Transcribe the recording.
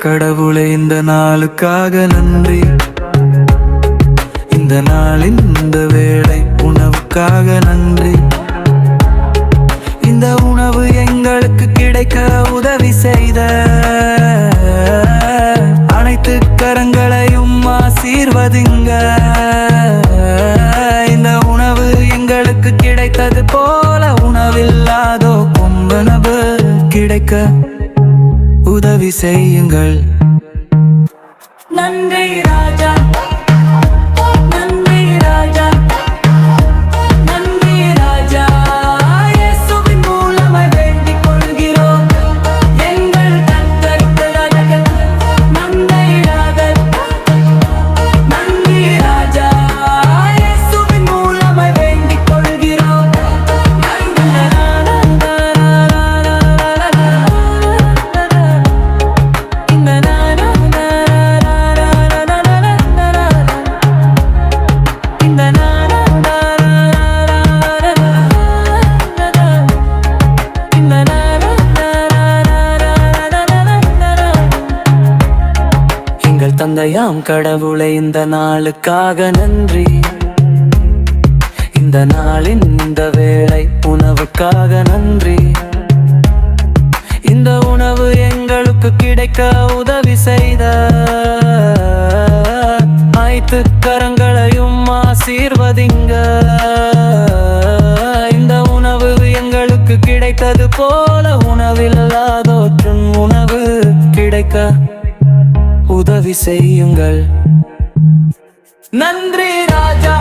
கடவுளே இந்த நாளுக்காக நன்றி. இந்த நாளின் இந்த வேளை உணவுக்காக நன்றி. இந்த உணவு எங்களுக்கு கிடைக்க உதவி செய்த அனைத்து கரங்களையும் ஆசீர்வதிங்க. இந்த உணவு எங்களுக்கு கிடைத்தது போல உணவில்லாதோ கொம்பனவு கிடைக்க உதவி செய்யுங்கள். நன்றி ராஜா, நன்றி ராஜா, நன்றி ராஜா. இயேசுவின் மூலமாய் வேண்டிக் கொள்கிறோம் எங்கள் கர்த்தருக்கு ராஜா. நன்றி ராஜா, நன்றி ராஜா. இயேசுவின் மூலமாய் வேண்டிக் கொள்கிறோம். எங்கள் தந்தையாம் கடவுளை இந்த நாளுக்காக நன்றி. இந்த நாளின் இந்த வேளை உணவுக்காக நன்றி. இந்த உணவு எங்களுக்கு கிடைக்க உதவி செய்த அனைத்து கரங்களையும் ஆசீர்வதிங்க. இந்த உணவு எங்களுக்கு கிடைத்தது போல உணவில்லாதோற்றும் உணவு கிடைக்க உதவி செய்யுங்கள். நன்றி ராஜா.